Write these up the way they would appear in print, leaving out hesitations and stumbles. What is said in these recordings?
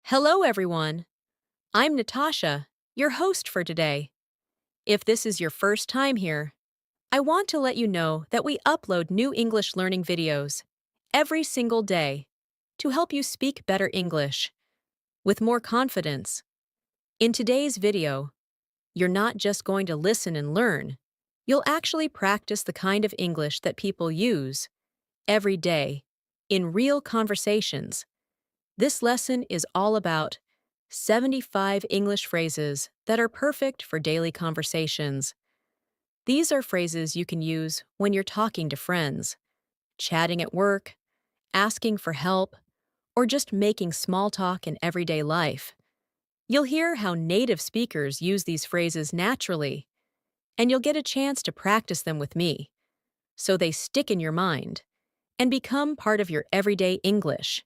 Hello, everyone. I'm Natasha, your host for today. If this is your first time here, I want to let you know that we upload new English learning videos every single day to help you speak better English with more confidence. In today's video, you're not just going to listen and learn, you'll actually practice the kind of English that people use every day in real conversations. This lesson is all about 75 English phrases that are perfect for daily conversations. These are phrases you can use when you're talking to friends, chatting at work, asking for help, or just making small talk in everyday life. You'll hear how native speakers use these phrases naturally, and you'll get a chance to practice them with me, so they stick in your mind and become part of your everyday English.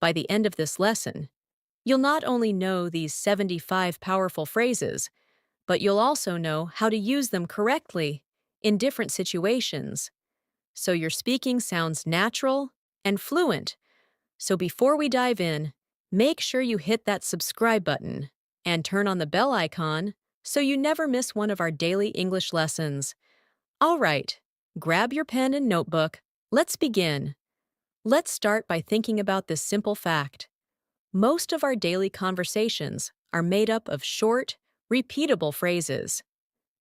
By the end of this lesson, you'll not only know these 75 powerful phrases, but you'll also know how to use them correctly in different situations. So your speaking sounds natural and fluent. So before we dive in, make sure you hit that subscribe button and turn on the bell icon so you never miss one of our daily English lessons. All right, grab your pen and notebook. Let's begin. Let's start by thinking about this simple fact. Most of our daily conversations are made up of short, repeatable phrases.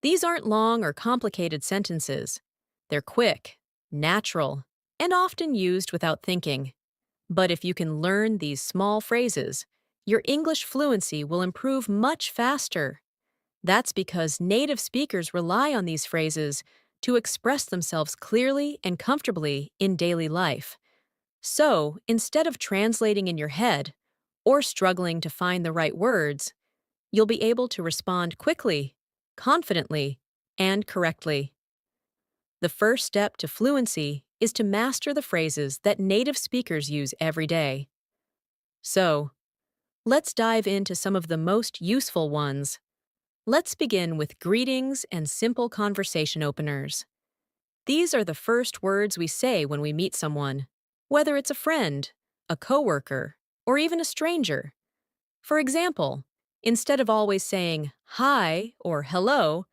These aren't long or complicated sentences. They're quick, natural, and often used without thinking. But if you can learn these small phrases, your English fluency will improve much faster. That's because native speakers rely on these phrases to express themselves clearly and comfortably in daily life. So, instead of translating in your head or struggling to find the right words, you'll be able to respond quickly, confidently, and correctly. The first step to fluency is to master the phrases that native speakers use every day. So, let's dive into some of the most useful ones. Let's begin with greetings and simple conversation openers. These are the first words we say when we meet someone, whether it's a friend, a coworker, or even a stranger. For example, instead of always saying hi or hello,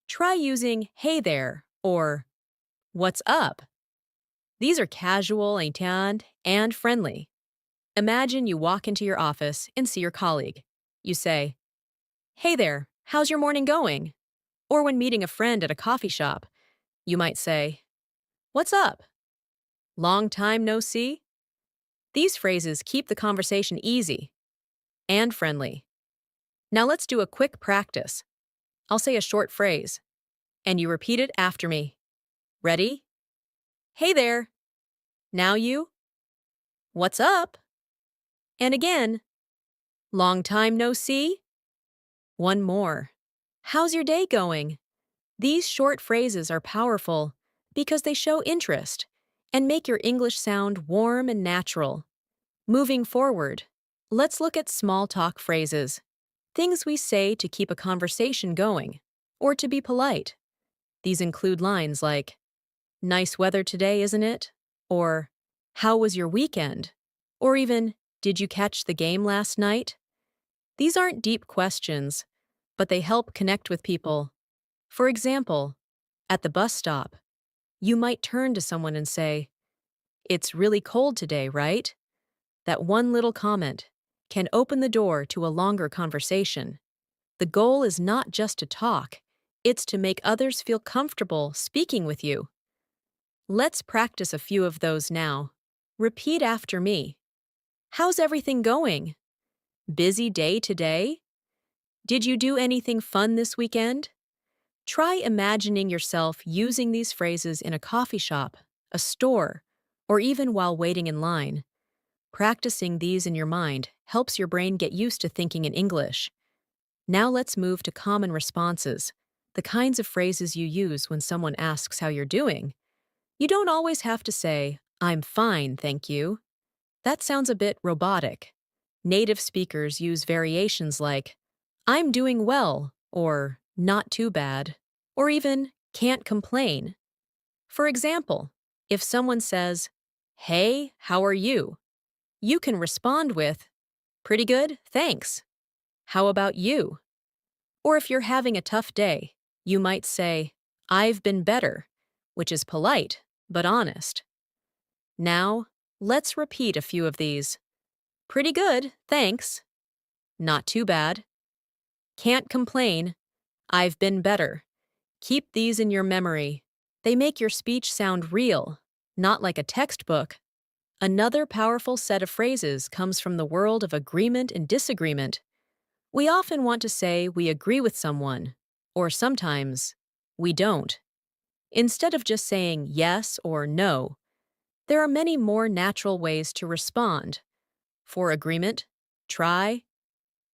try using hey there or what's up. These are casual and friendly. Imagine you walk into your office and see your colleague. You say, hey there, how's your morning going? Or when meeting a friend at a coffee shop, you might say, what's up? Long time no see? These phrases keep the conversation easy and friendly. Now let's do a quick practice. I'll say a short phrase, and you repeat it after me. Ready? Hey there. Now you. What's up? And again. Long time no see? One more. How's your day going? These short phrases are powerful because they show interest and make your English sound warm and natural. Moving forward, let's look at small talk phrases, things we say to keep a conversation going or to be polite. These include lines like, nice weather today, isn't it? Or, how was your weekend? Or even, did you catch the game last night? These aren't deep questions, but they help connect with people. For example, at the bus stop, you might turn to someone and say, it's really cold today, right? That one little comment can open the door to a longer conversation. The goal is not just to talk, it's to make others feel comfortable speaking with you. Let's practice a few of those now. Repeat after me. How's everything going? Busy day today? Did you do anything fun this weekend? Try imagining yourself using these phrases in a coffee shop, a store, or even while waiting in line. Practicing these in your mind helps your brain get used to thinking in English. Now let's move to common responses, the kinds of phrases you use when someone asks how you're doing. You don't always have to say, I'm fine, thank you. That sounds a bit robotic. Native speakers use variations like, I'm doing well, or not too bad, or even can't complain. For example, if someone says, hey, how are you? You can respond with, Pretty good, thanks. How about you? Or if you're having a tough day, you might say, I've been better, which is polite but honest. Now, let's repeat a few of these. Pretty good, thanks. Not too bad. Can't complain. I've been better. Keep these in your memory. They make your speech sound real, not like a textbook. Another powerful set of phrases comes from the world of agreement and disagreement. We often want to say we agree with someone, or sometimes we don't. Instead of just saying yes or no, there are many more natural ways to respond. For agreement, try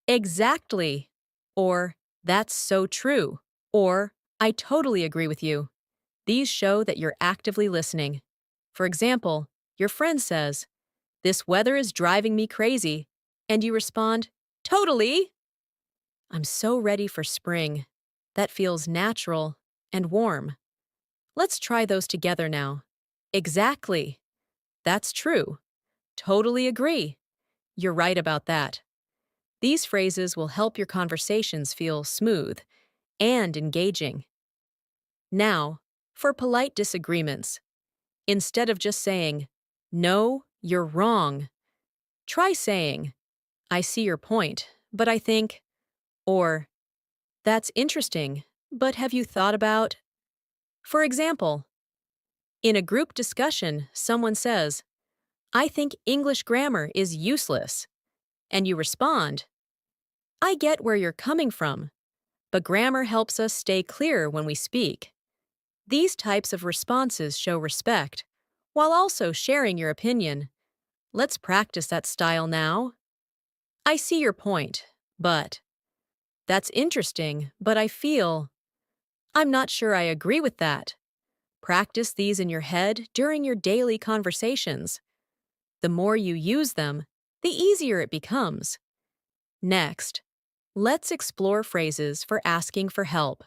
exactly, or that's so true, or I totally agree with you. These show that you're actively listening. For example, your friend says, This weather is driving me crazy, and you respond, Totally! I'm so ready for spring. That feels natural and warm. Let's try those together now. Exactly. That's true. Totally agree. You're right about that. These phrases will help your conversations feel smooth and engaging. Now, for polite disagreements, instead of just saying, No, you're wrong, try saying, I see your point, but I think, or, That's interesting, but have you thought about? For example, in a group discussion, someone says, I think English grammar is useless. And you respond, I get where you're coming from, but grammar helps us stay clear when we speak. These types of responses show respect, while also sharing your opinion. Let's practice that style now. I see your point, but that's interesting, but I feel I'm not sure I agree with that. Practice these in your head during your daily conversations. The more you use them, the easier it becomes. Next, let's explore phrases for asking for help.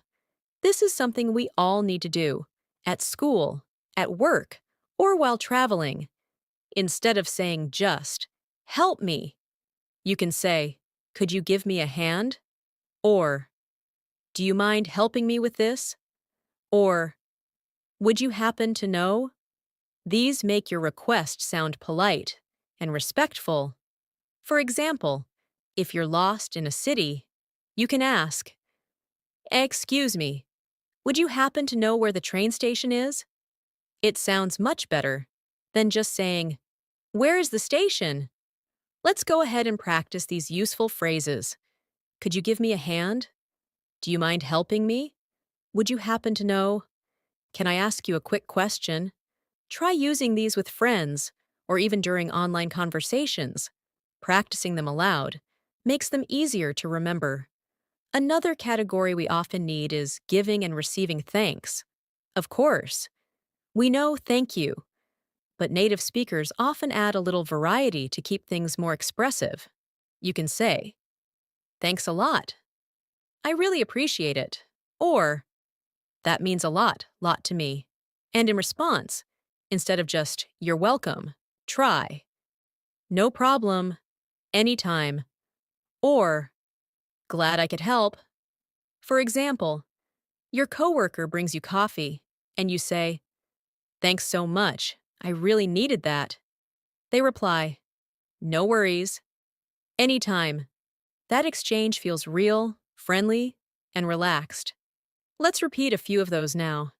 This is something we all need to do at school, at work, or while traveling. Instead of saying just, help me, you can say, could you give me a hand? Or, do you mind helping me with this? Or, would you happen to know? These make your request sound polite and respectful. For example, if you're lost in a city, you can ask, Excuse me, would you happen to know where the train station is? It sounds much better than just saying, Where is the station? Let's go ahead and practice these useful phrases. Could you give me a hand? Do you mind helping me? Would you happen to know? Can I ask you a quick question? Try using these with friends or even during online conversations. Practicing them aloud makes them easier to remember. Another category we often need is giving and receiving thanks. Of course, we know thank you, but native speakers often add a little variety to keep things more expressive. You can say, Thanks a lot. I really appreciate it. Or, That means a lot to me. And in response, instead of just, You're welcome, try, No problem, anytime, or, Glad I could help. For example, your coworker brings you coffee, and you say, Thanks so much. I really needed that. They reply, No worries. Anytime. That exchange feels real, friendly, and relaxed. Let's repeat a few of those now.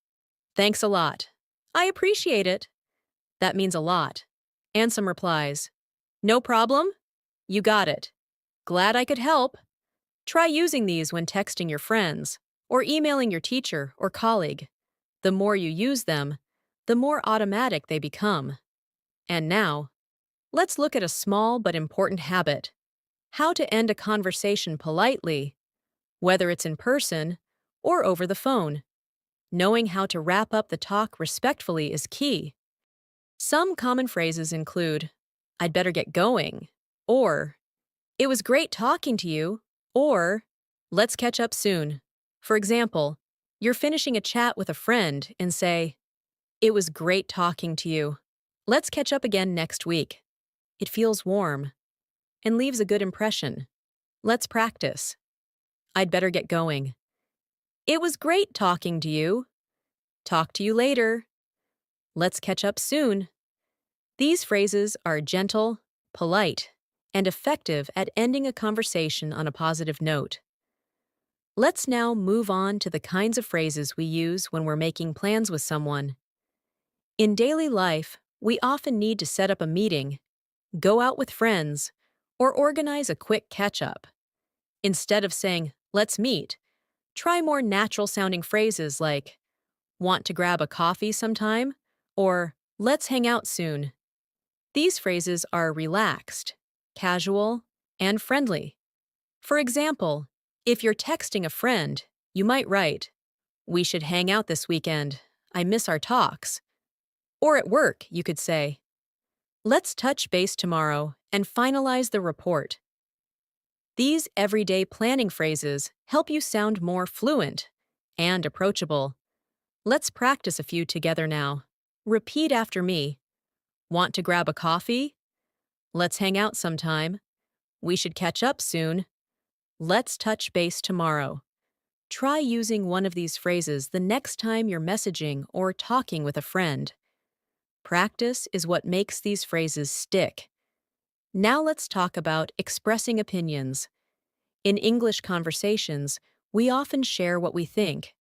Thanks a lot. I appreciate it. That means a lot. And some replies. No problem. You got it. Glad I could help. Try using these when texting your friends or emailing your teacher or colleague. The more you use them, the more automatic they become. And now, let's look at a small but important habit. How to end a conversation politely, whether it's in person or over the phone. Knowing how to wrap up the talk respectfully is key. Some common phrases include, I'd better get going, or It was great talking to you, or Let's catch up soon. For example, you're finishing a chat with a friend and say, It was great talking to you. Let's catch up again next week. It feels warm. and leaves a good impression. Let's practice. I'd better get going. It was great talking to you. Talk to you later. Let's catch up soon. These phrases are gentle, polite, and effective at ending a conversation on a positive note. Let's now move on to the kinds of phrases we use when we're making plans with someone. In daily life, we often need to set up a meeting, go out with friends, or organize a quick catch-up. Instead of saying, let's meet, try more natural-sounding phrases like, want to grab a coffee sometime? Or, let's hang out soon. These phrases are relaxed, casual, and friendly. For example, if you're texting a friend, you might write, we should hang out this weekend. I miss our talks. Or at work, you could say, let's touch base tomorrow and finalize the report. These everyday planning phrases help you sound more fluent and approachable. Let's practice a few together now. Repeat after me. Want to grab a coffee? Let's hang out sometime. We should catch up soon. Let's touch base tomorrow. Try using one of these phrases the next time you're messaging or talking with a friend. Practice is what makes these phrases stick. Now let's talk about expressing opinions. In English conversations, we often share what we think,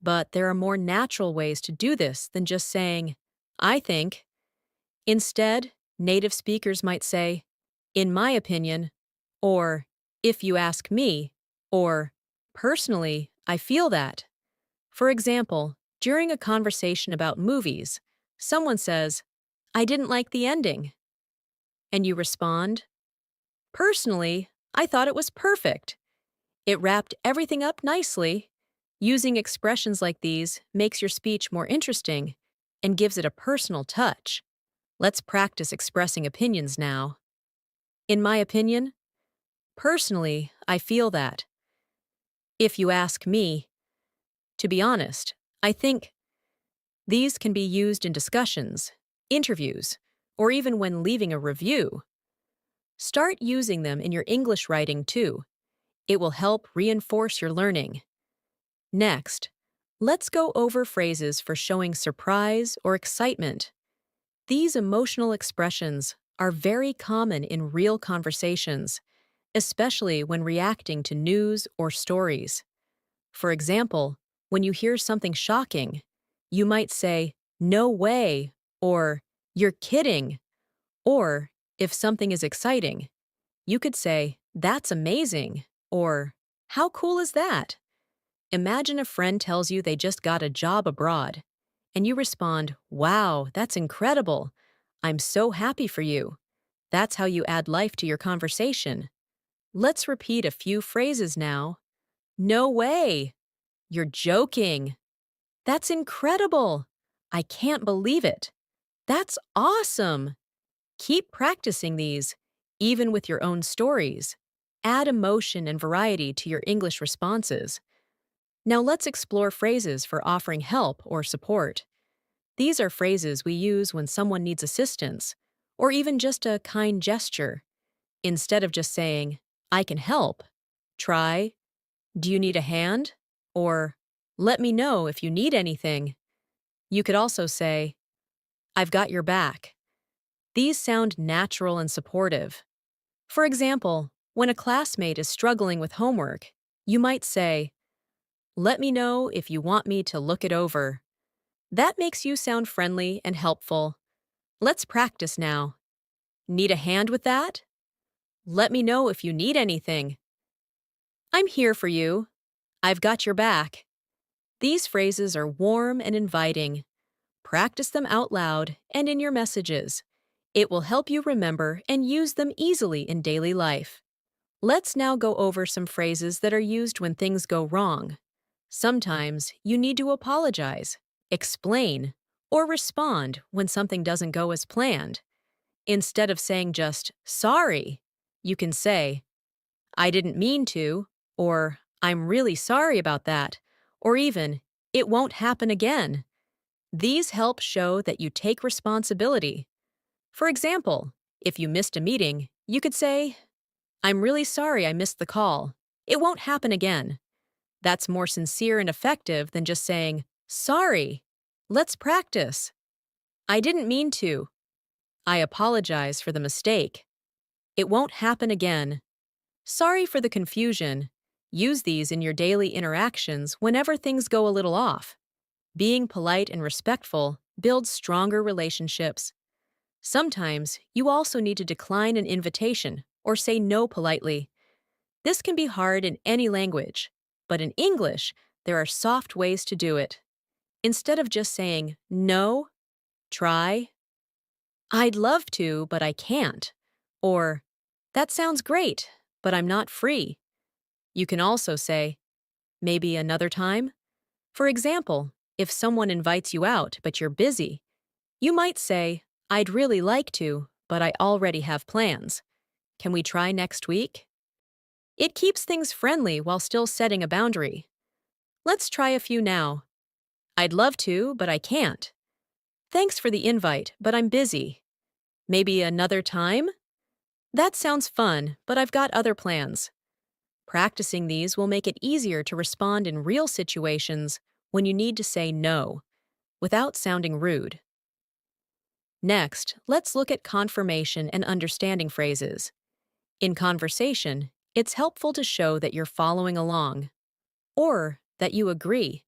but there are more natural ways to do this than just saying, I think. Instead, native speakers might say, in my opinion, or if you ask me, or personally, I feel that. For example, during a conversation about movies, someone says, I didn't like the ending. And you respond, personally, I thought it was perfect. It wrapped everything up nicely. Using expressions like these makes your speech more interesting and gives it a personal touch. Let's practice expressing opinions now. In my opinion, personally, I feel that. If you ask me, to be honest, I think. These can be used in discussions, interviews, or even when leaving a review. Start using them in your English writing too. It will help reinforce your learning. Next, let's go over phrases for showing surprise or excitement. These emotional expressions are very common in real conversations, especially when reacting to news or stories. For example, when you hear something shocking, you might say, no way, or you're kidding. Or, if something is exciting, you could say, that's amazing, or how cool is that? Imagine a friend tells you they just got a job abroad, and you respond, wow, that's incredible. I'm so happy for you. That's how you add life to your conversation. Let's repeat a few phrases now. No way. You're joking. That's incredible. I can't believe it. That's awesome. Keep practicing these, even with your own stories. Add emotion and variety to your English responses. Now let's explore phrases for offering help or support. These are phrases we use when someone needs assistance, or even just a kind gesture. Instead of just saying, I can help, try, do you need a hand? Or, let me know if you need anything. You could also say, I've got your back. These sound natural and supportive. For example, when a classmate is struggling with homework, you might say, let me know if you want me to look it over. That makes you sound friendly and helpful. Let's practice now. Need a hand with that? Let me know if you need anything. I'm here for you. I've got your back. These phrases are warm and inviting. Practice them out loud and in your messages. It will help you remember and use them easily in daily life. Let's now go over some phrases that are used when things go wrong. Sometimes you need to apologize, explain, or respond when something doesn't go as planned. Instead of saying just, sorry, you can say, I didn't mean to, or I'm really sorry about that, or even, it won't happen again. These help show that you take responsibility. For example, if you missed a meeting, you could say, I'm really sorry I missed the call. It won't happen again. That's more sincere and effective than just saying, sorry. Let's practice. I didn't mean to. I apologize for the mistake. It won't happen again. Sorry for the confusion. Use these in your daily interactions whenever things go a little off. Being polite and respectful builds stronger relationships. Sometimes you also need to decline an invitation or say no politely. This can be hard in any language, but in English, there are soft ways to do it. Instead of just saying no, try, I'd love to, but I can't. Or, that sounds great, but I'm not free. You can also say, maybe another time. For example, if someone invites you out but you're busy, you might say, I'd really like to, but I already have plans. Can we try next week? It keeps things friendly while still setting a boundary. Let's try a few now. I'd love to, but I can't. Thanks for the invite, but I'm busy. Maybe another time? That sounds fun, but I've got other plans. Practicing these will make it easier to respond in real situations when you need to say no, without sounding rude. Next, let's look at confirmation and understanding phrases. In conversation, it's helpful to show that you're following along, or that you agree.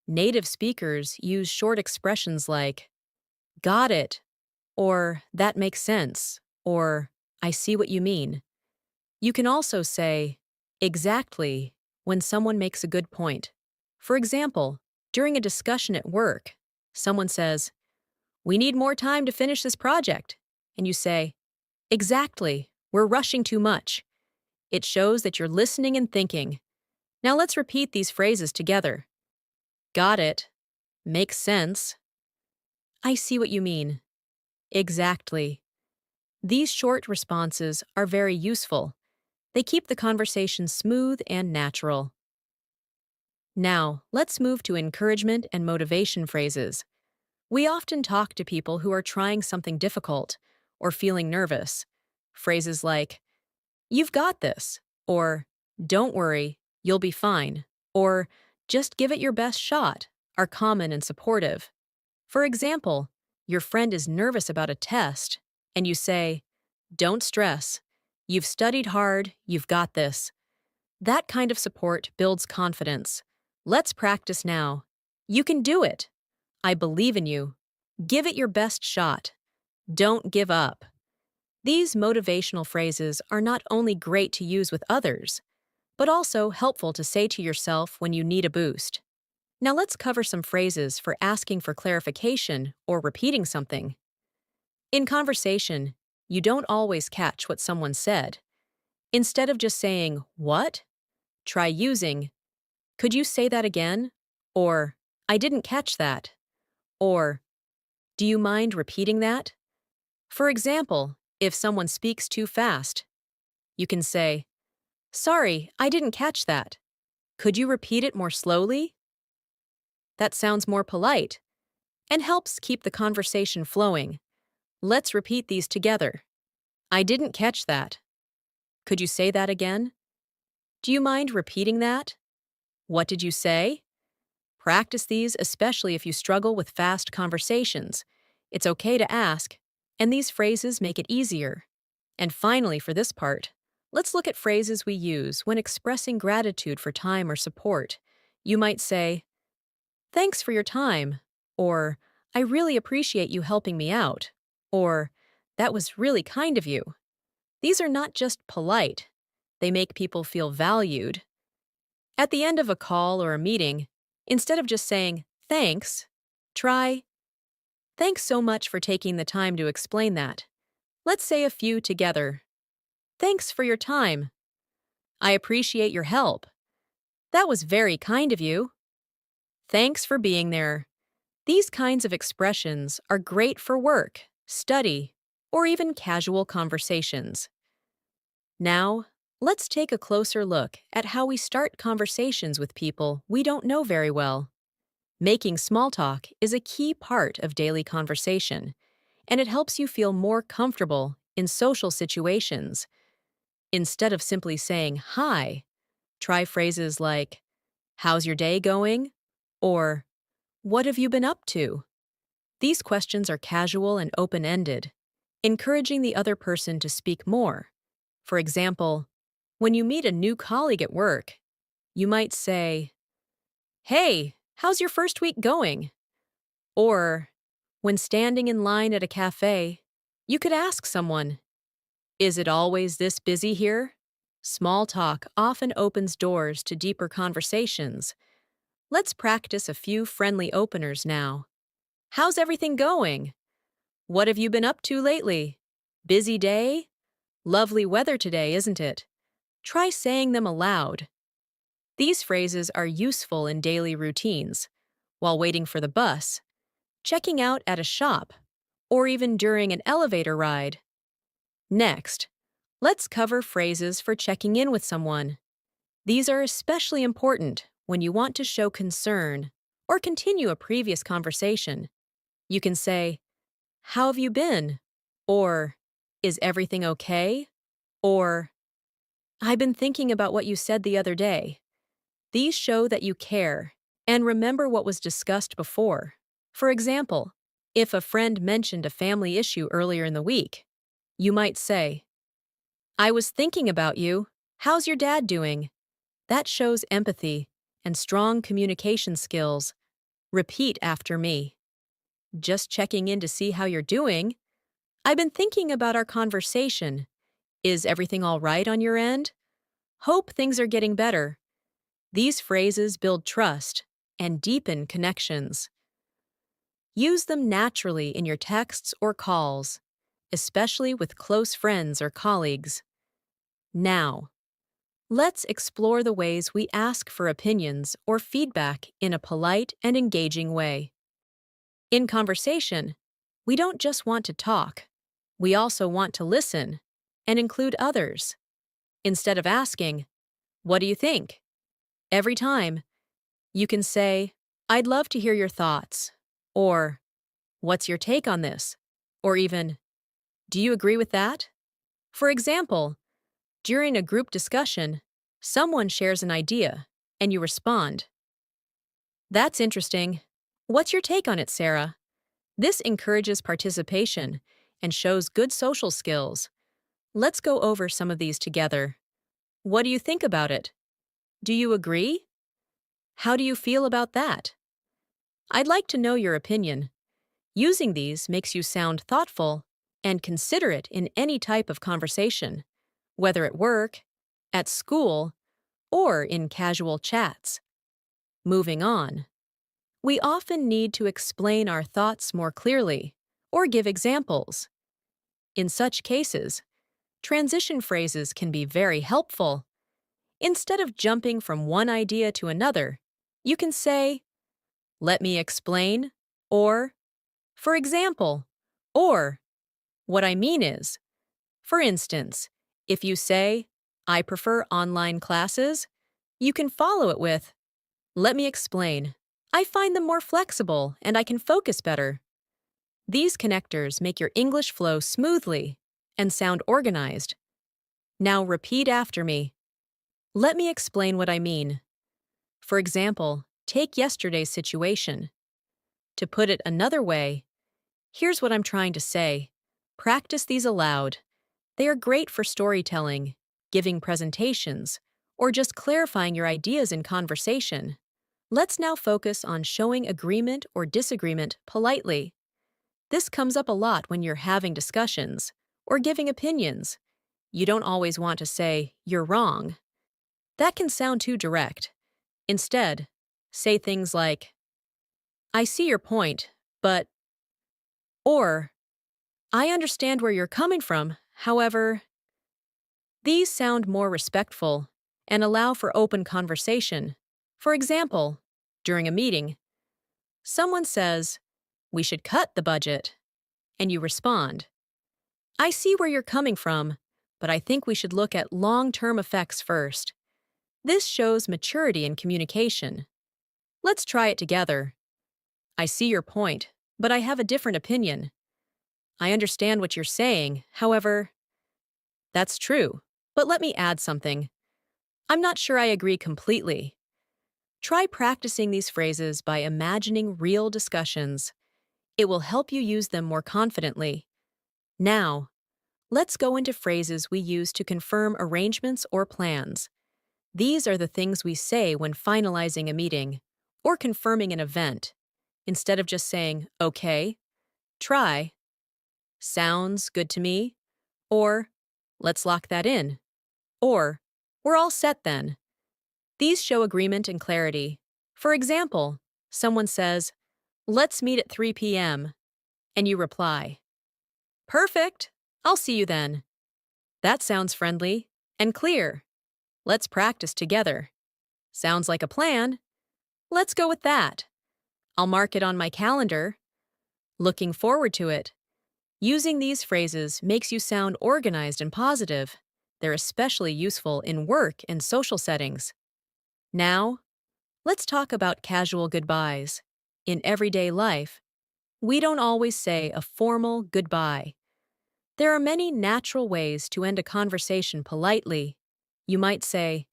Native speakers use short expressions like, got it, or that makes sense, or I see what you mean. You can also say, exactly, when someone makes a good point. For example, during a discussion at work, someone says, we need more time to finish this project. And you say, exactly, we're rushing too much. It shows that you're listening and thinking. Now let's repeat these phrases together. Got it. Makes sense. I see what you mean. Exactly. These short responses are very useful. They keep the conversation smooth and natural. Now, let's move to encouragement and motivation phrases. We often talk to people who are trying something difficult or feeling nervous. Phrases like, you've got this, or don't worry, you'll be fine, or just give it your best shot are common and supportive. For example, your friend is nervous about a test, and you say, don't stress. You've studied hard, you've got this. That kind of support builds confidence. Let's practice now. You can do it. I believe in you. Give it your best shot. Don't give up. These motivational phrases are not only great to use with others, but also helpful to say to yourself when you need a boost. Now let's cover some phrases for asking for clarification or repeating something. In conversation, you don't always catch what someone said. Instead of just saying, what? Try using, could you say that again? Or, I didn't catch that. Or, do you mind repeating that? For example, if someone speaks too fast, you can say, sorry, I didn't catch that. Could you repeat it more slowly? That sounds more polite and helps keep the conversation flowing. Let's repeat these together. I didn't catch that. Could you say that again? Do you mind repeating that? What did you say? Practice these especially if you struggle with fast conversations. It's okay to ask, and these phrases make it easier. And finally, for this part, let's look at phrases we use when expressing gratitude for time or support. You might say, thanks for your time, or I really appreciate you helping me out, or that was really kind of you. These are not just polite, they make people feel valued. At the end of a call or a meeting, instead of just saying, thanks, try, thanks so much for taking the time to explain that. Let's say a few together. Thanks for your time. I appreciate your help. That was very kind of you. Thanks for being there. These kinds of expressions are great for work, study, or even casual conversations. Now, let's take a closer look at how we start conversations with people we don't know very well. Making small talk is a key part of daily conversation, and it helps you feel more comfortable in social situations. Instead of simply saying hi, try phrases like, "How's your day going?" or "What have you been up to?" These questions are casual and open-ended, encouraging the other person to speak more. For example, when you meet a new colleague at work, you might say, "Hey, how's your first week going?" Or, when standing in line at a cafe, you could ask someone, "Is it always this busy here?" Small talk often opens doors to deeper conversations. Let's practice a few friendly openers now. "How's everything going?" "What have you been up to lately?" "Busy day?" "Lovely weather today, isn't it?" Try saying them aloud. These phrases are useful in daily routines, while waiting for the bus, checking out at a shop, or even during an elevator ride. Next, let's cover phrases for checking in with someone. These are especially important when you want to show concern or continue a previous conversation. You can say, "How have you been?" Or, "Is everything okay?" Or, "I've been thinking about what you said the other day." These show that you care and remember what was discussed before. For example, if a friend mentioned a family issue earlier in the week, you might say, "I was thinking about you. How's your dad doing?" That shows empathy and strong communication skills. Repeat after me. "Just checking in to see how you're doing. I've been thinking about our conversation. Is everything all right on your end? Hope things are getting better." These phrases build trust and deepen connections. Use them naturally in your texts or calls, especially with close friends or colleagues. Now, let's explore the ways we ask for opinions or feedback in a polite and engaging way. In conversation, we don't just want to talk, we also want to listen and include others. Instead of asking, "What do you think?" every time, you can say, "I'd love to hear your thoughts," or "What's your take on this?" or even, "Do you agree with that?" For example, during a group discussion, someone shares an idea, and you respond, "That's interesting. What's your take on it, Sarah?" This encourages participation and shows good social skills. Let's go over some of these together. "What do you think about it?" "Do you agree?" "How do you feel about that?" "I'd like to know your opinion." Using these makes you sound thoughtful and considerate in any type of conversation, whether at work, at school, or in casual chats. Moving on. We often need to explain our thoughts more clearly or give examples. In such cases, transition phrases can be very helpful. Instead of jumping from one idea to another, you can say, "Let me explain," or, "For example," or, "What I mean is." For instance, if you say, "I prefer online classes," you can follow it with, "Let me explain. I find them more flexible and I can focus better." These connectors make your English flow smoothly and sound organized. Now repeat after me. Let me explain what I mean. For example, take yesterday's situation. To put it another way, here's what I'm trying to say. Practice these aloud. They are great for storytelling, giving presentations, or just clarifying your ideas in conversation. Let's now focus on showing agreement or disagreement politely. This comes up a lot when you're having discussions or giving opinions. You don't always want to say, "You're wrong." That can sound too direct. Instead, say things like, "I see your point, but," or, "I understand where you're coming from, however." These sound more respectful and allow for open conversation. For example, during a meeting, someone says, "We should cut the budget," and you respond, "I see where you're coming from, but I think we should look at long-term effects first." This shows maturity in communication. Let's try it together. "I see your point, but I have a different opinion." "I understand what you're saying, however." That's true. But let me add something. I'm not sure I agree completely. Try practicing these phrases by imagining real discussions. It will help you use them more confidently. Now, let's go into phrases we use to confirm arrangements or plans. These are the things we say when finalizing a meeting or confirming an event. Instead of just saying, okay, try, sounds good to me, or let's lock that in, or we're all set then. These show agreement and clarity. For example, someone says, let's meet at 3 p.m., and you reply, perfect, I'll see you then. That sounds friendly and clear. Let's practice together. Sounds like a plan. Let's go with that. I'll mark it on my calendar. Looking forward to it. Using these phrases makes you sound organized and positive. They're especially useful in work and social settings. Now, let's talk about casual goodbyes. In everyday life, we don't always say a formal goodbye. There are many natural ways to end a conversation politely. You might say,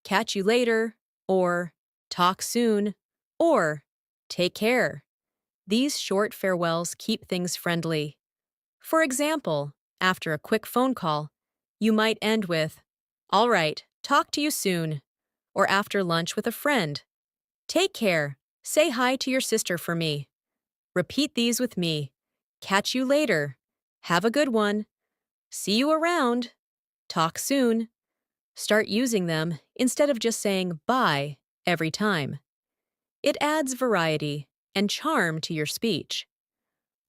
catch you later, or talk soon, or take care. These short farewells keep things friendly. For example, after a quick phone call, you might end with, all right, talk to you soon. Or after lunch with a friend, take care, say hi to your sister for me. Repeat these with me. Catch you later. Have a good one. See you around. Talk soon. Start using them instead of just saying bye every time. It adds variety and charm to your speech.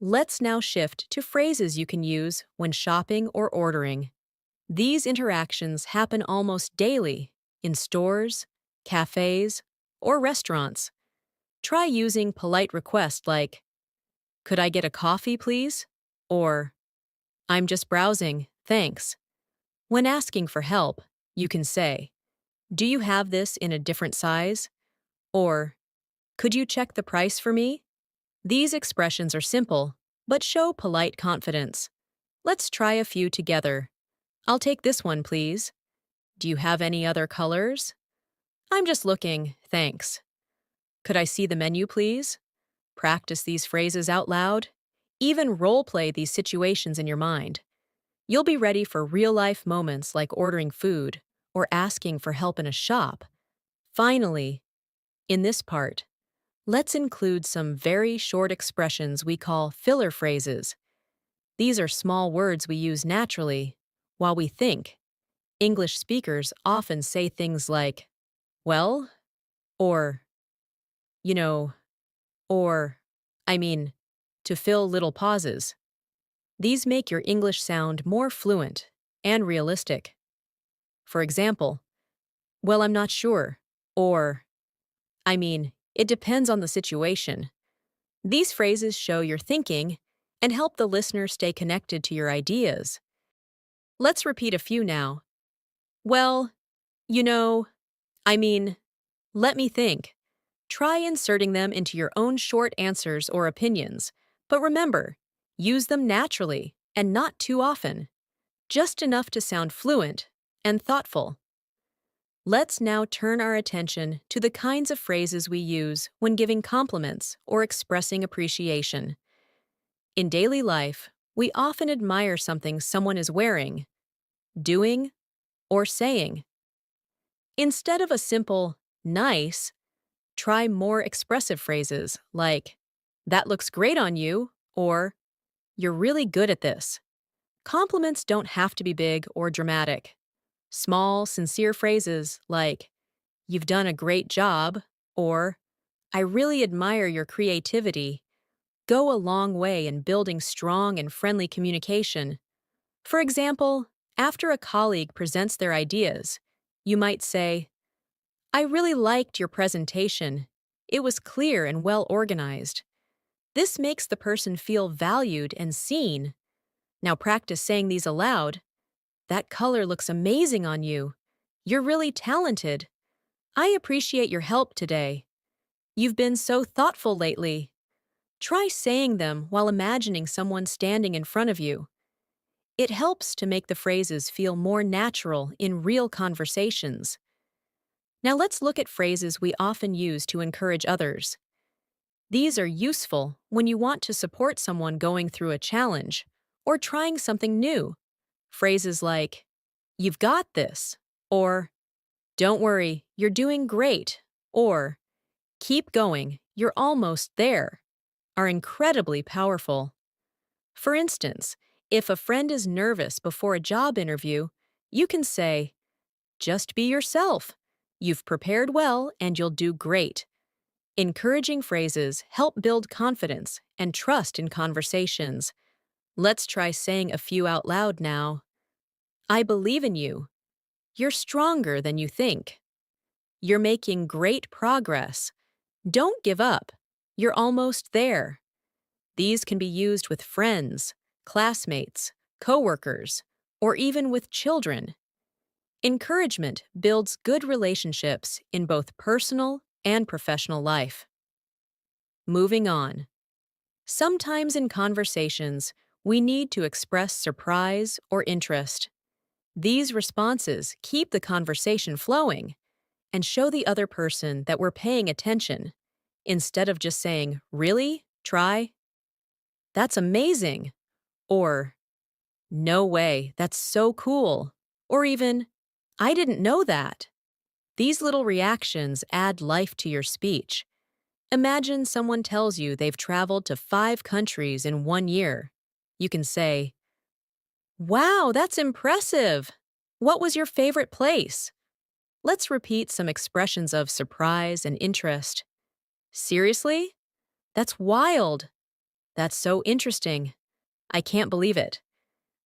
Let's now shift to phrases you can use when shopping or ordering. These interactions happen almost daily in stores, cafes, or restaurants. Try using polite requests like, could I get a coffee, please? Or, I'm just browsing, thanks. When asking for help, you can say, do you have this in a different size? Or, could you check the price for me? These expressions are simple, but show polite confidence. Let's try a few together. I'll take this one, please. Do you have any other colors? I'm just looking, thanks. Could I see the menu, please? Practice these phrases out loud. Even role-play these situations in your mind. You'll be ready for real-life moments like ordering food or asking for help in a shop. Finally, in this part, let's include some very short expressions we call filler phrases. These are small words we use naturally while we think. English speakers often say things like, well, or, you know, or, I mean, to fill little pauses. These make your English sound more fluent and realistic. For example, well, I'm not sure, or, I mean, it depends on the situation. These phrases show your thinking and help the listener stay connected to your ideas. Let's repeat a few now. Well, you know, I mean, let me think. Try inserting them into your own short answers or opinions, but remember, use them naturally and not too often, just enough to sound fluent and thoughtful. Let's now turn our attention to the kinds of phrases we use when giving compliments or expressing appreciation. In daily life, we often admire something someone is wearing, doing, or saying. Instead of a simple, nice, try more expressive phrases like, that looks great on you, or you're really good at this. Compliments don't have to be big or dramatic. Small, sincere phrases like, you've done a great job, or I really admire your creativity, go a long way in building strong and friendly communication. For example, after a colleague presents their ideas, you might say, I really liked your presentation. It was clear and well organized. This makes the person feel valued and seen. Now practice saying these aloud. That color looks amazing on you. You're really talented. I appreciate your help today. You've been so thoughtful lately. Try saying them while imagining someone standing in front of you. It helps to make the phrases feel more natural in real conversations. Now let's look at phrases we often use to encourage others. These are useful when you want to support someone going through a challenge or trying something new. Phrases like, "You've got this," or "Don't worry, you're doing great," or "Keep going, you're almost there," are incredibly powerful. For instance, if a friend is nervous before a job interview, you can say, "Just be yourself. You've prepared well and you'll do great." Encouraging phrases help build confidence and trust in conversations. Let's try saying a few out loud now. "I believe in you. You're stronger than you think. You're making great progress. Don't give up. You're almost there." These can be used with friends, classmates, coworkers, or even with children. Encouragement builds good relationships in both personal and professional life. Moving on. Sometimes in conversations, we need to express surprise or interest. These responses keep the conversation flowing and show the other person that we're paying attention, instead of just saying, "Really? Try?" "That's amazing," or "No way, that's so cool," or even, "I didn't know that." These little reactions add life to your speech. Imagine someone tells you they've traveled to 5 countries in 1 year. You can say, "Wow, that's impressive. What was your favorite place?" Let's repeat some expressions of surprise and interest. "Seriously? That's wild. That's so interesting. I can't believe it."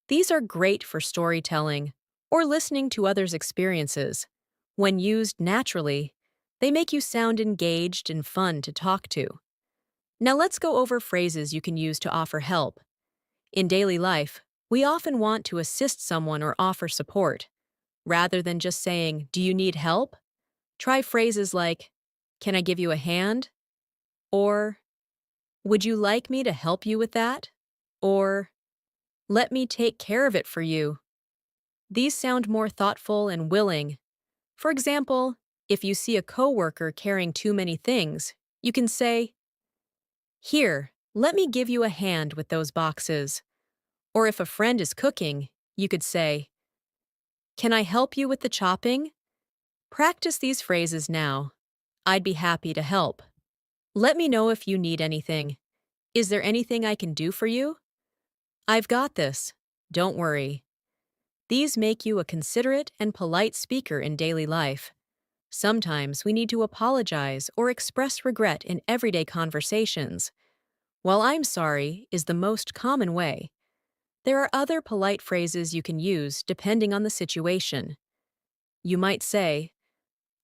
These are great for storytelling or listening to others' experiences. When used naturally, they make you sound engaged and fun to talk to. Now let's go over phrases you can use to offer help. In daily life, we often want to assist someone or offer support. Rather than just saying, "Do you need help?" Try phrases like, "Can I give you a hand?" Or, "Would you like me to help you with that?" Or, "Let me take care of it for you." These sound more thoughtful and willing. For example, if you see a coworker carrying too many things, you can say, "Here, let me give you a hand with those boxes." Or if a friend is cooking, you could say, "Can I help you with the chopping?" Practice these phrases now. "I'd be happy to help." "Let me know if you need anything." "Is there anything I can do for you?" "I've got this. Don't worry." These make you a considerate and polite speaker in daily life. Sometimes we need to apologize or express regret in everyday conversations. While "I'm sorry" is the most common way, there are other polite phrases you can use depending on the situation. You might say,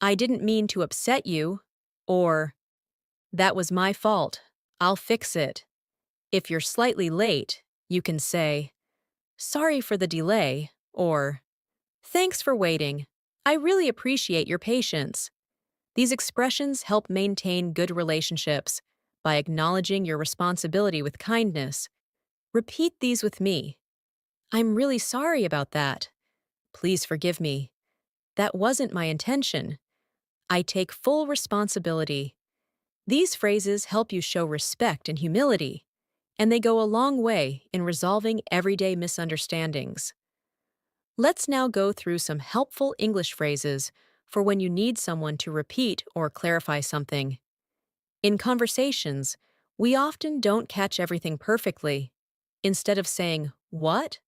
"I didn't mean to upset you," or "That was my fault. I'll fix it." If you're slightly late, you can say, "Sorry for the delay," or "Thanks for waiting. I really appreciate your patience." These expressions help maintain good relationships by acknowledging your responsibility with kindness. Repeat these with me. "I'm really sorry about that." "Please forgive me. That wasn't my intention." "I take full responsibility." These phrases help you show respect and humility, and they go a long way in resolving everyday misunderstandings. Let's now go through some helpful English phrases for when you need someone to repeat or clarify something. In conversations, we often don't catch everything perfectly. Instead of saying, "What?"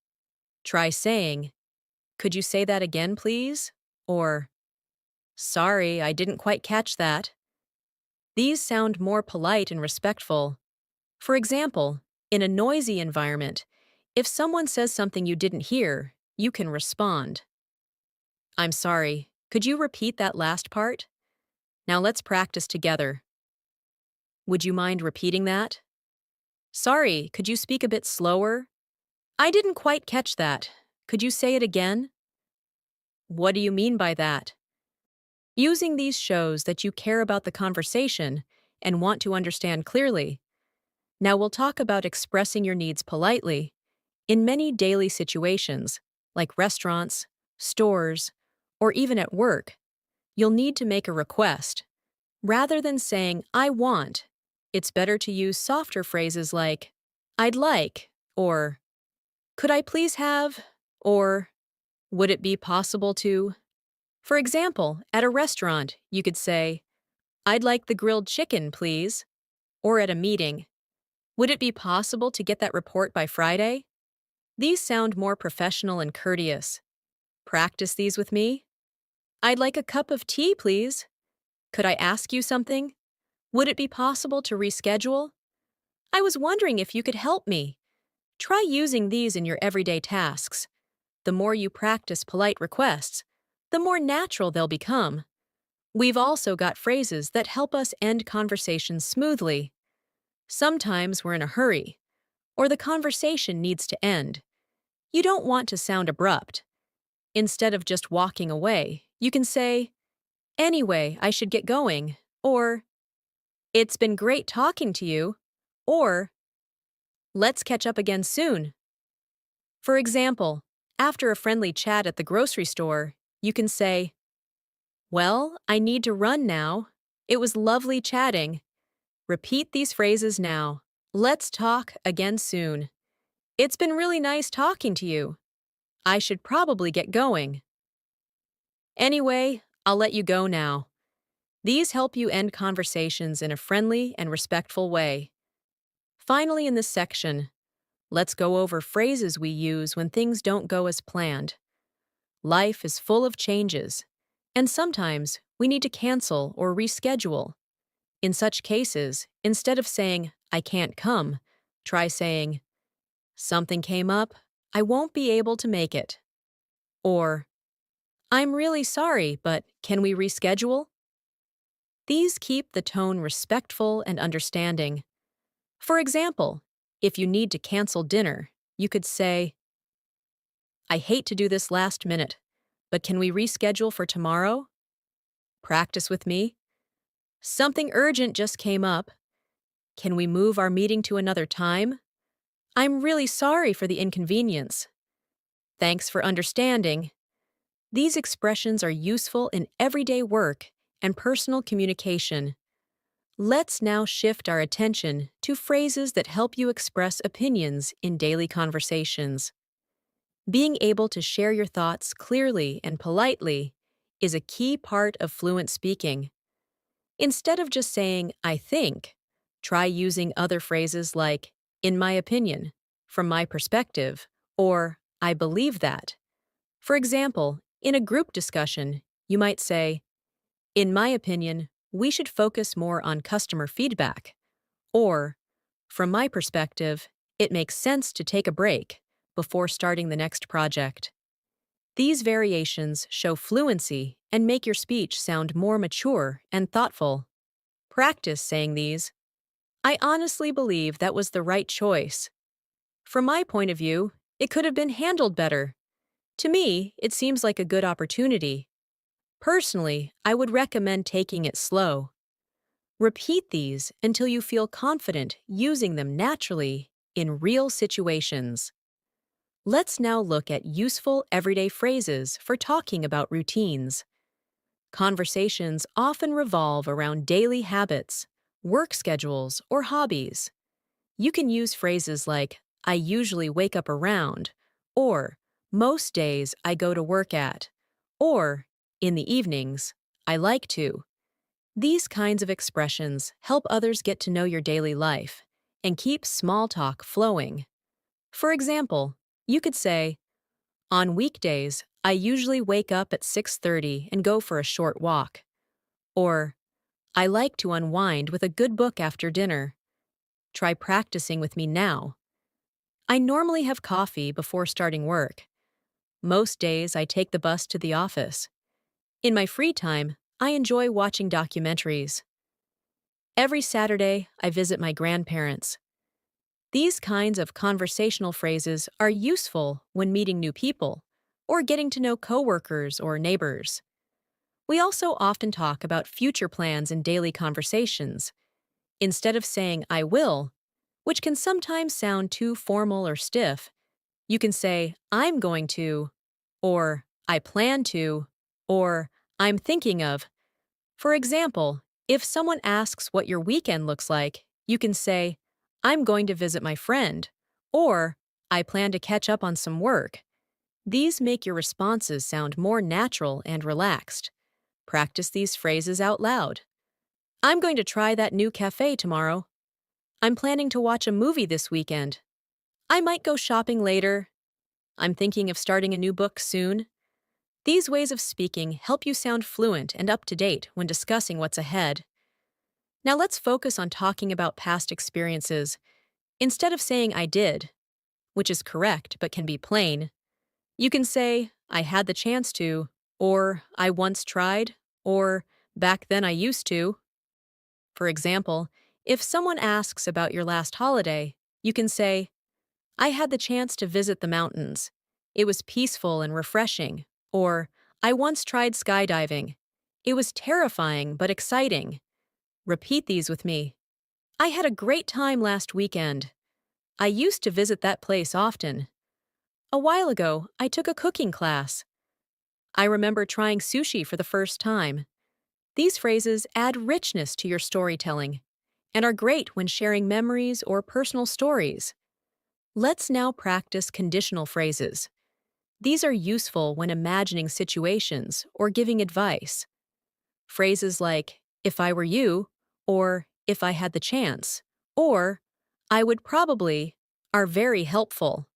try saying, "Could you say that again, please?" Or, "Sorry, I didn't quite catch that." These sound more polite and respectful. For example, in a noisy environment, if someone says something you didn't hear, you can respond, "I'm sorry, could you repeat that last part? Now let's practice together. Would you mind repeating that?" "Sorry, could you speak a bit slower? I didn't quite catch that. Could you say it again?" "What do you mean by that?" Using these shows that you care about the conversation and want to understand clearly. Now we'll talk about expressing your needs politely. In many daily situations, like restaurants, stores, or even at work, you'll need to make a request. Rather than saying, I want, it's better to use softer phrases like, I'd like, or could I please have, or would it be possible to? For example, at a restaurant, you could say, I'd like the grilled chicken, please. Or at a meeting, would it be possible to get that report by Friday? These sound more professional and courteous. Practice these with me. I'd like a cup of tea, please. Could I ask you something? Would it be possible to reschedule? I was wondering if you could help me. Try using these in your everyday tasks. The more you practice polite requests, the more natural they'll become. We've also got phrases that help us end conversations smoothly. Sometimes we're in a hurry, or the conversation needs to end. You don't want to sound abrupt. Instead of just walking away, you can say, Anyway, I should get going, or It's been great talking to you, or Let's catch up again soon. For example, after a friendly chat at the grocery store, you can say, Well, I need to run now. It was lovely chatting. Repeat these phrases now. Let's talk again soon. It's been really nice talking to you. I should probably get going. Anyway, I'll let you go now. These help you end conversations in a friendly and respectful way. Finally, in this section, let's go over phrases we use when things don't go as planned. Life is full of changes, and sometimes we need to cancel or reschedule. In such cases, instead of saying, I can't come, try saying, Something came up, I won't be able to make it. Or, I'm really sorry, but can we reschedule? These keep the tone respectful and understanding. For example, if you need to cancel dinner, you could say, I hate to do this last minute, but can we reschedule for tomorrow? Practice with me. Something urgent just came up. Can we move our meeting to another time? I'm really sorry for the inconvenience. Thanks for understanding. These expressions are useful in everyday work and personal communication. Let's now shift our attention to phrases that help you express opinions in daily conversations. Being able to share your thoughts clearly and politely is a key part of fluent speaking. Instead of just saying, I think, try using other phrases like, in my opinion, from my perspective, or I believe that. For example, in a group discussion, you might say, In my opinion, we should focus more on customer feedback. Or, from my perspective, it makes sense to take a break before starting the next project. These variations show fluency and make your speech sound more mature and thoughtful. Practice saying these. I honestly believe that was the right choice. From my point of view, it could have been handled better. To me, it seems like a good opportunity. Personally, I would recommend taking it slow. Repeat these until you feel confident using them naturally in real situations. Let's now look at useful everyday phrases for talking about routines. Conversations often revolve around daily habits, work schedules, or hobbies. You can use phrases like, I usually wake up around, or most days I go to work at, or in the evenings, I like to. These kinds of expressions help others get to know your daily life and keep small talk flowing. For example, you could say, On weekdays, I usually wake up at 6:30 and go for a short walk. Or, I like to unwind with a good book after dinner. Try practicing with me now. I normally have coffee before starting work. Most days I take the bus to the office. In my free time, I enjoy watching documentaries. Every Saturday, I visit my grandparents. These kinds of conversational phrases are useful when meeting new people or getting to know coworkers or neighbors. We also often talk about future plans in daily conversations. Instead of saying I will, which can sometimes sound too formal or stiff, You can say, I'm going to, or I plan to, or I'm thinking of. For example, if someone asks what your weekend looks like, you can say, I'm going to visit my friend, or I plan to catch up on some work. These make your responses sound more natural and relaxed. Practice these phrases out loud. I'm going to try that new cafe tomorrow. I'm planning to watch a movie this weekend. I might go shopping later. I'm thinking of starting a new book soon. These ways of speaking help you sound fluent and up to date when discussing what's ahead. Now let's focus on talking about past experiences. Instead of saying I did, which is correct but can be plain, you can say I had the chance to, or I once tried, or back then I used to. For example, if someone asks about your last holiday, you can say, I had the chance to visit the mountains. It was peaceful and refreshing. Or, I once tried skydiving. It was terrifying but exciting. Repeat these with me. I had a great time last weekend. I used to visit that place often. A while ago, I took a cooking class. I remember trying sushi for the first time. These phrases add richness to your storytelling and are great when sharing memories or personal stories. Let's now practice conditional phrases. These are useful when imagining situations or giving advice. Phrases like, if I were you, or if I had the chance, or I would probably, are very helpful.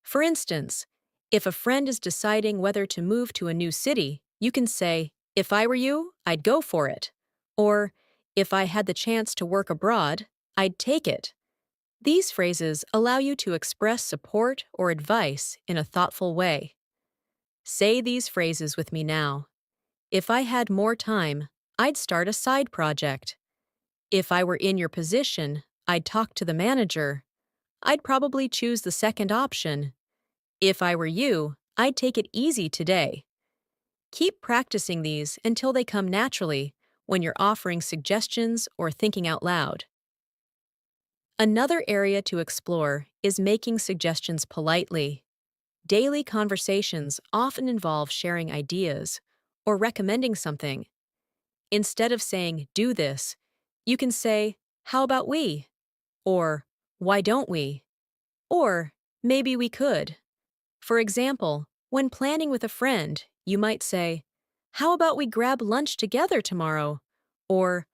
For instance, if a friend is deciding whether to move to a new city, you can say, if I were you, I'd go for it. Or, if I had the chance to work abroad, I'd take it. These phrases allow you to express support or advice in a thoughtful way. Say these phrases with me now. If I had more time, I'd start a side project. If I were in your position, I'd talk to the manager. I'd probably choose the second option. If I were you, I'd take it easy today. Keep practicing these until they come naturally when you're offering suggestions or thinking out loud. Another area to explore is making suggestions politely. Daily conversations often involve sharing ideas or recommending something. Instead of saying, do this, you can say, how about we? Or, why don't we? Or, maybe we could. For example, when planning with a friend, you might say, how about we grab lunch together tomorrow? Or,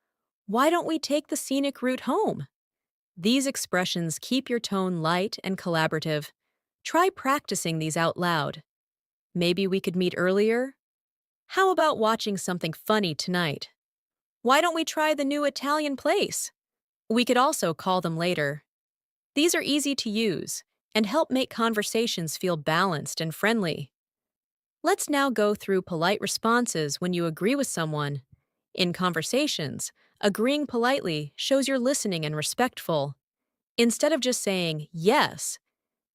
why don't we take the scenic route home? These expressions keep your tone light and collaborative. Try practicing these out loud. Maybe we could meet earlier? How about watching something funny tonight? Why don't we try the new Italian place? We could also call them later. These are easy to use and help make conversations feel balanced and friendly. Let's now go through polite responses when you agree with someone. In conversations, agreeing politely shows you're listening and respectful. Instead of just saying, yes,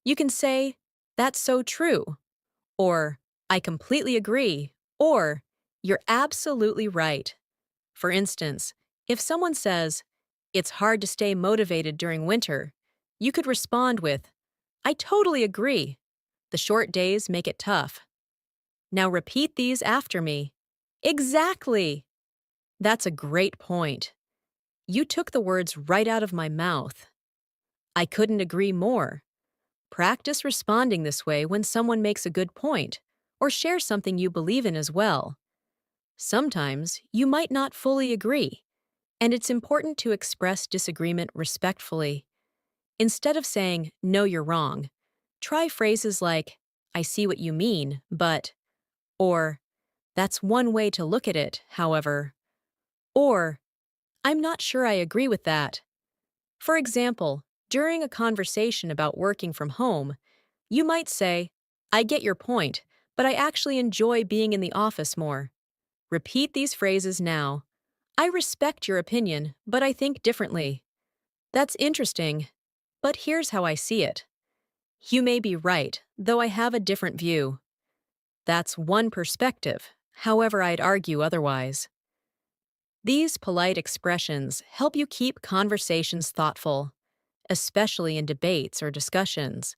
you can say, that's so true, or I completely agree, or you're absolutely right. For instance, if someone says, it's hard to stay motivated during winter, you could respond with, I totally agree. The short days make it tough. Now repeat these after me. Exactly! That's a great point. You took the words right out of my mouth. I couldn't agree more. Practice responding this way when someone makes a good point or shares something you believe in as well. Sometimes you might not fully agree, and it's important to express disagreement respectfully. Instead of saying, no, you're wrong, try phrases like, I see what you mean, but, or, that's one way to look at it, however, or, I'm not sure I agree with that. For example, during a conversation about working from home, you might say, I get your point, but I actually enjoy being in the office more. Repeat these phrases now. I respect your opinion, but I think differently. That's interesting, but here's how I see it. You may be right, though I have a different view. That's one perspective, however, I'd argue otherwise. These polite expressions help you keep conversations thoughtful, especially in debates or discussions.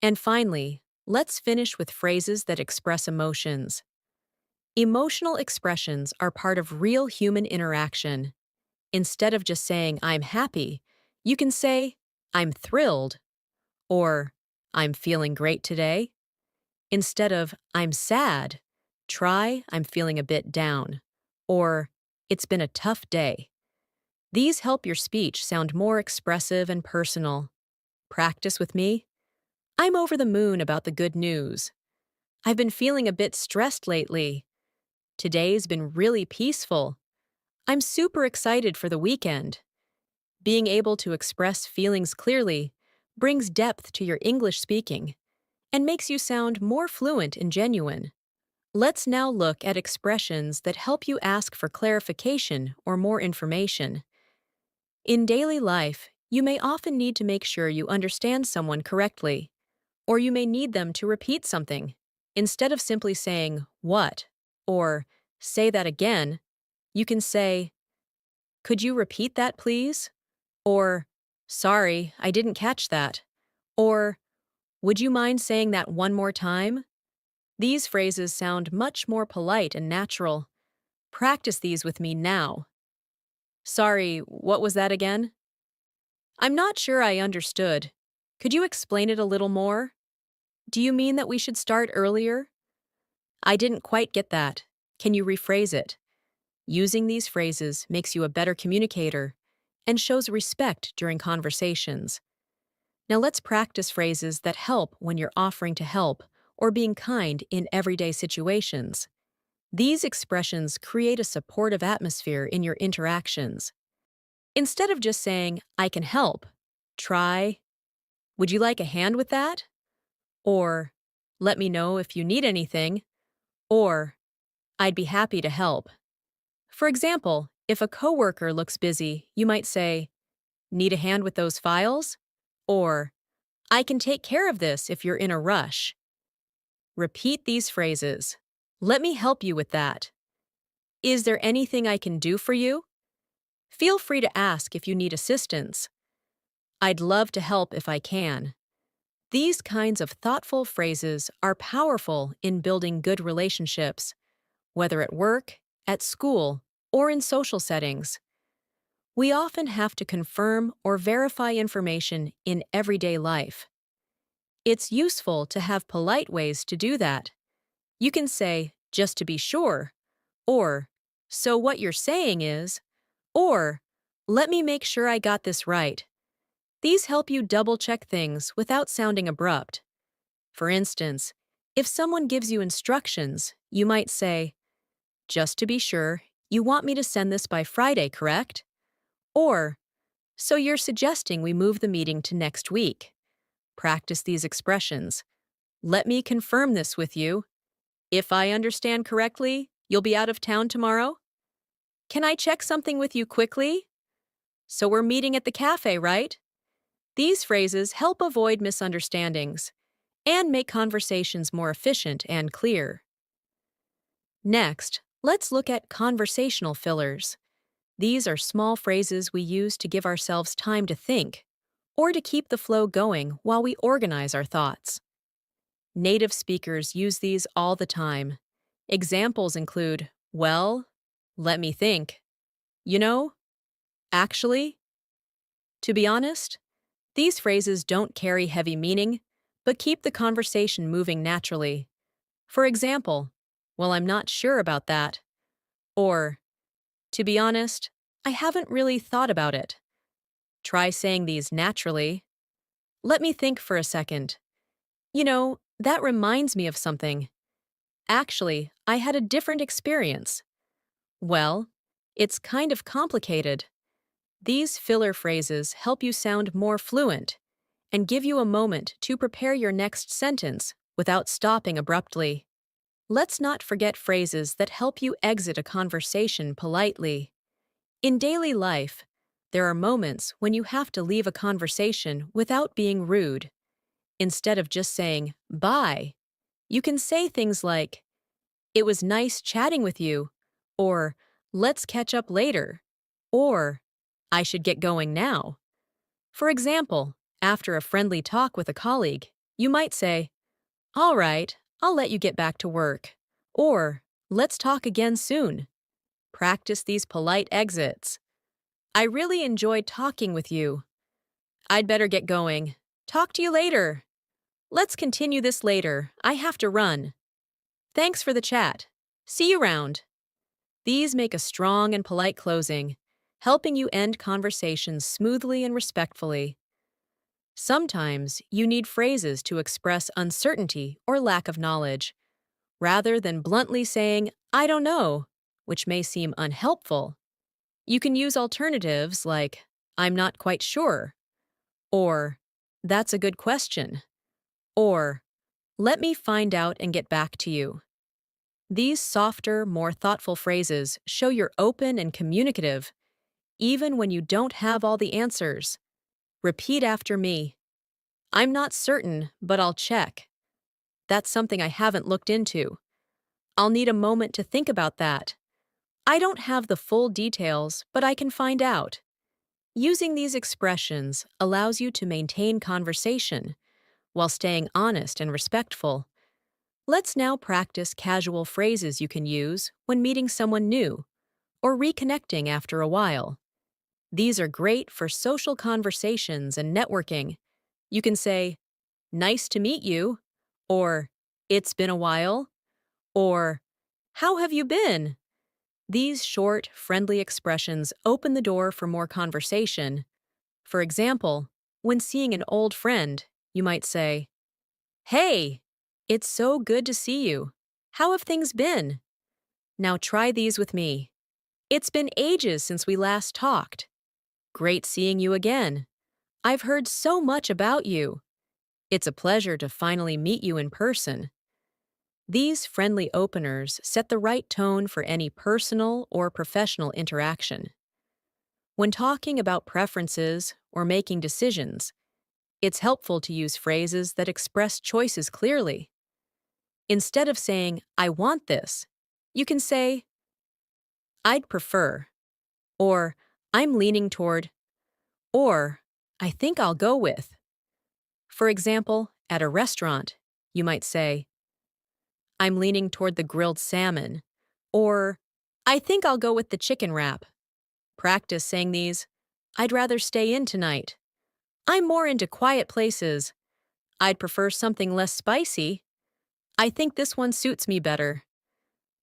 And finally, let's finish with phrases that express emotions. Emotional expressions are part of real human interaction. Instead of just saying, I'm happy, you can say, I'm thrilled, or I'm feeling great today. Instead of, I'm sad, try, I'm feeling a bit down, or it's been a tough day. These help your speech sound more expressive and personal. Practice with me. I'm over the moon about the good news. I've been feeling a bit stressed lately. Today's been really peaceful. I'm super excited for the weekend. Being able to express feelings clearly brings depth to your English speaking and makes you sound more fluent and genuine. Let's now look at expressions that help you ask for clarification or more information. In daily life, you may often need to make sure you understand someone correctly, or you may need them to repeat something. Instead of simply saying, "What?" or "Say that again," you can say, "Could you repeat that, please?" Or, "Sorry, I didn't catch that." Or, "Would you mind saying that one more time?" These phrases sound much more polite and natural. Practice these with me now. Sorry, what was that again? I'm not sure I understood. Could you explain it a little more? Do you mean that we should start earlier? I didn't quite get that. Can you rephrase it? Using these phrases makes you a better communicator and shows respect during conversations. Now let's practice phrases that help when you're offering to help or being kind in everyday situations. These expressions create a supportive atmosphere in your interactions. Instead of just saying, I can help, try, would you like a hand with that? Or, let me know if you need anything. Or, I'd be happy to help. For example, if a coworker looks busy, you might say, need a hand with those files? Or, I can take care of this if you're in a rush. Repeat these phrases. Let me help you with that. Is there anything I can do for you? Feel free to ask if you need assistance. I'd love to help if I can. These kinds of thoughtful phrases are powerful in building good relationships, whether at work, at school, or in social settings. We often have to confirm or verify information in everyday life. It's useful to have polite ways to do that. You can say, just to be sure, or, so what you're saying is, or, let me make sure I got this right. These help you double-check things without sounding abrupt. For instance, if someone gives you instructions, you might say, just to be sure, you want me to send this by Friday, correct? Or, so you're suggesting we move the meeting to next week. Practice these expressions. Let me confirm this with you. If I understand correctly, you'll be out of town tomorrow? Can I check something with you quickly? So we're meeting at the cafe, right? These phrases help avoid misunderstandings and make conversations more efficient and clear. Next, let's look at conversational fillers. These are small phrases we use to give ourselves time to think or to keep the flow going while we organize our thoughts. Native speakers use these all the time. Examples include, well, let me think, you know, actually. To be honest, these phrases don't carry heavy meaning, but keep the conversation moving naturally. For example, well, I'm not sure about that. Or, to be honest, I haven't really thought about it. Try saying these naturally. Let me think for a second. You know, that reminds me of something. Actually, I had a different experience. Well, it's kind of complicated. These filler phrases help you sound more fluent and give you a moment to prepare your next sentence without stopping abruptly. Let's not forget phrases that help you exit a conversation politely. In daily life, there are moments when you have to leave a conversation without being rude. Instead of just saying, bye, you can say things like, it was nice chatting with you, or let's catch up later, or I should get going now. For example, after a friendly talk with a colleague, You might say, "All right, I'll let you get back to work." Or, "Let's talk again soon." Practice these polite exits. "I really enjoyed talking with you. I'd better get going. Talk to you later. Let's continue this later. I have to run. Thanks for the chat. See you round." These make a strong and polite closing, helping you end conversations smoothly and respectfully. Sometimes you need phrases to express uncertainty or lack of knowledge, rather than bluntly saying, "I don't know," which may seem unhelpful. You can use alternatives like, "I'm not quite sure," or "That's a good question," or "Let me find out and get back to you." These softer, more thoughtful phrases show you're open and communicative, even when you don't have all the answers. Repeat after me. "I'm not certain, but I'll check. That's something I haven't looked into. I'll need a moment to think about that. I don't have the full details, but I can find out." Using these expressions allows you to maintain conversation while staying honest and respectful. Let's now practice casual phrases you can use when meeting someone new or reconnecting after a while. These are great for social conversations and networking. You can say, "Nice to meet you," or "It's been a while," or "How have you been?" These short, friendly expressions open the door for more conversation. For example, when seeing an old friend, you might say, "Hey, it's so good to see you. How have things been?" Now try these with me. "It's been ages since we last talked. Great seeing you again. I've heard so much about you. It's a pleasure to finally meet you in person." These friendly openers set the right tone for any personal or professional interaction. When talking about preferences or making decisions, it's helpful to use phrases that express choices clearly. Instead of saying, "I want this," you can say, "I'd prefer," or "I'm leaning toward," or "I think I'll go with." For example, at a restaurant, you might say, "I'm leaning toward the grilled salmon," or "I think I'll go with the chicken wrap." Practice saying these. "I'd rather stay in tonight." "I'm more into quiet places." "I'd prefer something less spicy." "I think this one suits me better."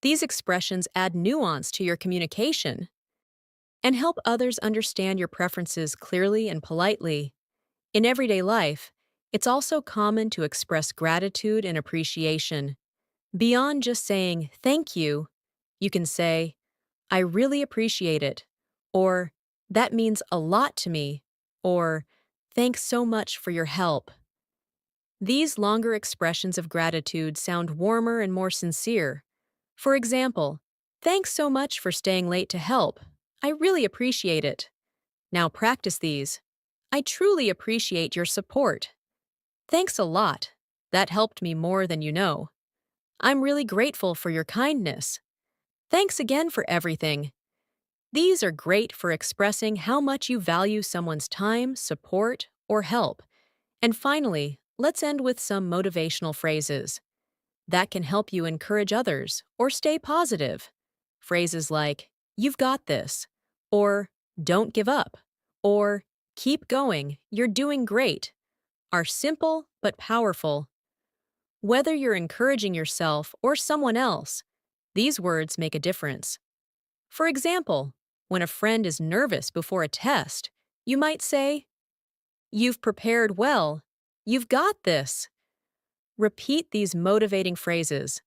These expressions add nuance to your communication and help others understand your preferences clearly and politely. In everyday life, it's also common to express gratitude and appreciation. Beyond just saying "thank you," you can say, "I really appreciate it," or "That means a lot to me," or "Thanks so much for your help." These longer expressions of gratitude sound warmer and more sincere. For example, "Thanks so much for staying late to help. I really appreciate it." Now practice these. "I truly appreciate your support." "Thanks a lot. That helped me more than you know." "I'm really grateful for your kindness." "Thanks again for everything." These are great for expressing how much you value someone's time, support, or help. And finally, let's end with some motivational phrases that can help you encourage others or stay positive. Phrases like, "You've got this," or "Don't give up," or "Keep going, you're doing great," are simple but powerful. Whether you're encouraging yourself or someone else, these words make a difference. For example, when a friend is nervous before a test, you might say, "You've prepared well. You've got this." Repeat these motivating phrases.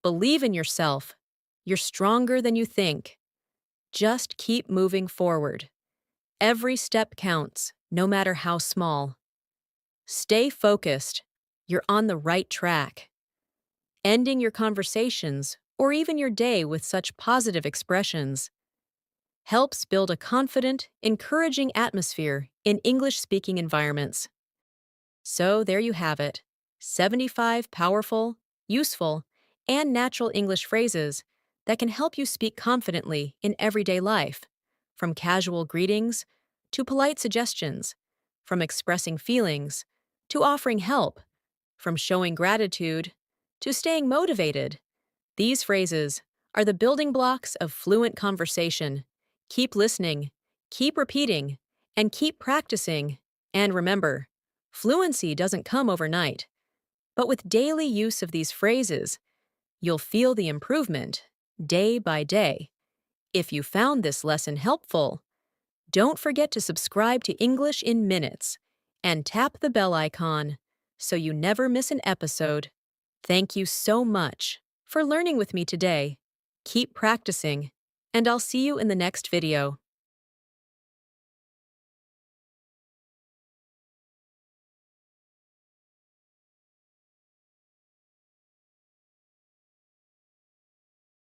"Believe in yourself. You're stronger than you think." Just keep moving forward. Every step counts, no matter how small. Stay focused. You're on the right track. Ending your conversations or even your day with such positive expressions helps build a confident, encouraging atmosphere in English-speaking environments. So there you have it, 75 powerful, useful, and natural English phrases that can help you speak confidently in everyday life, from casual greetings to polite suggestions, from expressing feelings to offering help. From showing gratitude to staying motivated, these phrases are the building blocks of fluent conversation. Keep listening, keep repeating, and keep practicing. And remember, fluency doesn't come overnight, but with daily use of these phrases, you'll feel the improvement day by day. If you found this lesson helpful, don't forget to subscribe to English in Minutes and tap the bell icon so you never miss an episode. Thank you so much for learning with me today. Keep practicing, and I'll see you in the next video.